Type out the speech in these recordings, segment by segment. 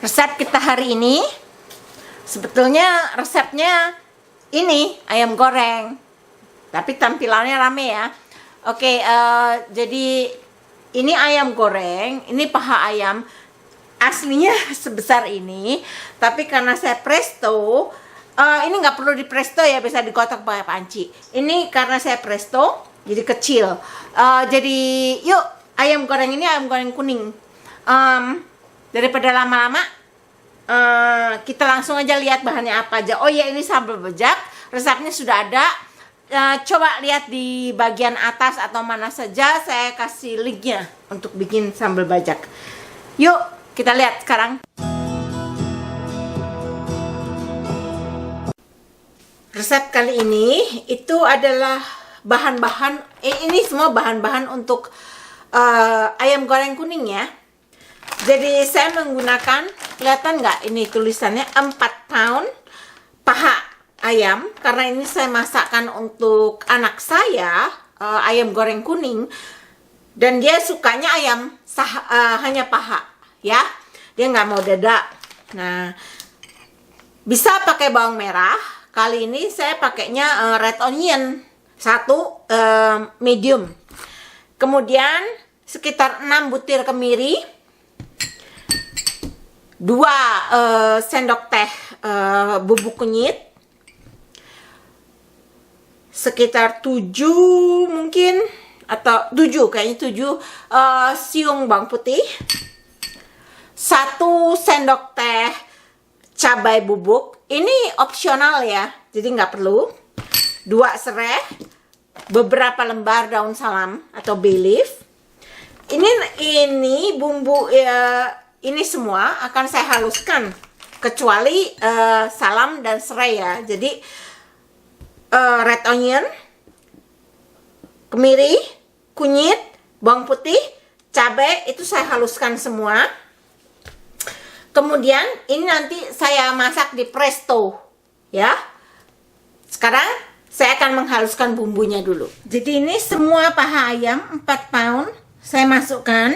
Resep kita hari ini sebetulnya resepnya ini ayam goreng, tapi tampilannya rame ya. Oke, jadi ini ayam goreng, ini paha ayam aslinya sebesar ini, tapi karena saya presto, ini nggak perlu di presto ya, bisa dikotak pakai panci. Ini karena saya presto jadi kecil. Jadi yuk, ayam goreng ini ayam goreng kuning. Daripada lama-lama, kita langsung aja lihat bahannya apa aja. Oh ya, ini sambal bejak, resepnya sudah ada. Coba lihat di bagian atas atau mana saja, saya kasih linknya untuk bikin sambal bejak. Yuk kita lihat sekarang. Resep kali ini itu adalah bahan-bahan, ini semua bahan-bahan untuk ayam goreng kuning ya. Jadi saya menggunakan, kelihatan nggak ini tulisannya 4 pound paha ayam, karena ini saya masakkan untuk anak saya, ayam goreng kuning, dan dia sukanya ayam hanya paha ya, dia nggak mau dada. Nah, bisa pakai bawang merah, kali ini saya pakainya red onion 1 medium, kemudian sekitar 6 butir kemiri, 2 sendok teh bubuk kunyit, sekitar 7 mungkin, atau 7 kayaknya 7 siung bawang putih, 1 sendok teh cabai bubuk, ini opsional ya, jadi nggak perlu, 2 serai, beberapa lembar daun salam atau bay leaf. Ini bumbu ini semua akan saya haluskan, kecuali salam dan serai ya. Jadi red onion, kemiri, kunyit, bawang putih, cabai itu saya haluskan semua. Kemudian ini nanti saya masak di presto ya. Sekarang saya akan menghaluskan bumbunya dulu. Jadi ini semua paha ayam 4 pound saya masukkan.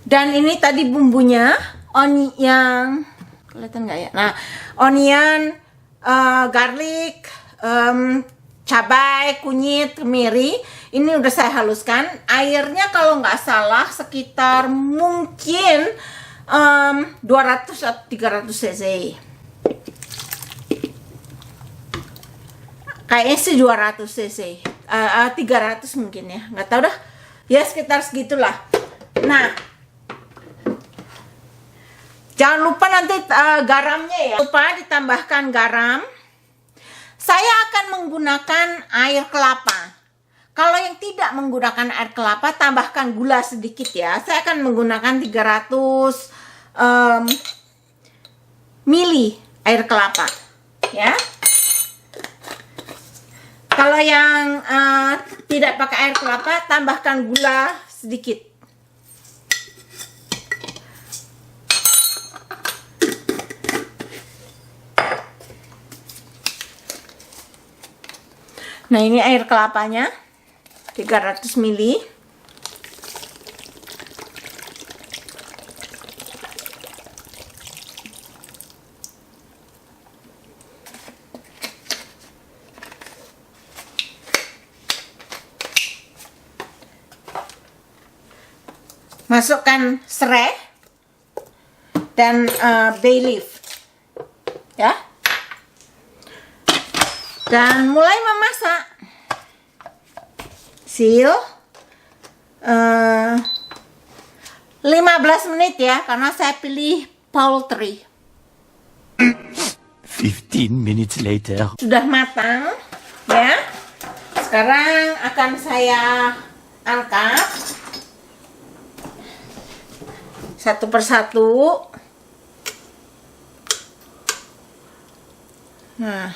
Dan ini tadi bumbunya, onion, kelihatan nggak ya? Nah, onion, garlic, cabai, kunyit, kemiri, ini udah saya haluskan. Airnya kalau nggak salah sekitar mungkin 200 atau 300 cc. Kayaknya sih 200 cc, 300 mungkin ya, nggak tahu dah. Ya sekitar segitulah. Nah, jangan lupa nanti garamnya ya, lupa ditambahkan garam. Saya akan menggunakan air kelapa. Kalau yang tidak menggunakan air kelapa, tambahkan gula sedikit ya. Saya akan menggunakan 300 mili air kelapa ya. Kalau yang tidak pakai air kelapa, tambahkan gula sedikit. Nah, ini air kelapanya 300 ml. Masukkan serai dan bay leaf ya. Dan mulai memasak. Seal 15 menit ya, karena saya pilih poultry. 15 minutes later. Sudah matang ya. Sekarang akan saya angkat satu persatu. Nah,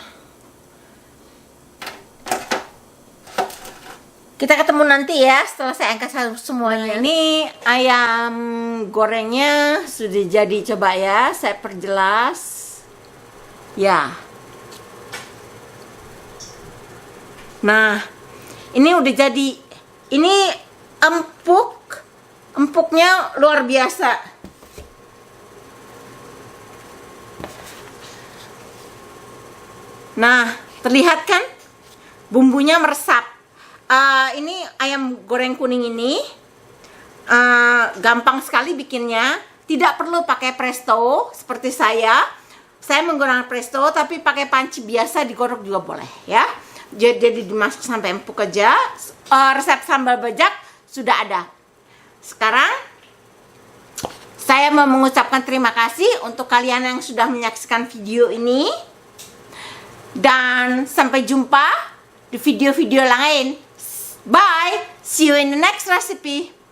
kita ketemu nanti ya setelah saya angkat semuanya. Ini ayam gorengnya sudah jadi, coba ya saya perjelas ya. Nah, ini udah jadi. Ini empuknya luar biasa. Nah, terlihat kan bumbunya meresap. Ini ayam goreng kuning ini gampang sekali bikinnya. Tidak perlu pakai presto seperti saya. Saya menggunakan presto, tapi pakai panci biasa digodok juga boleh ya. Jadi dimasak sampai empuk aja. Resep sambal bajak sudah ada. Sekarang saya mau mengucapkan terima kasih untuk kalian yang sudah menyaksikan video ini. Dan sampai jumpa di video-video lain. Bye. See you in the next recipe.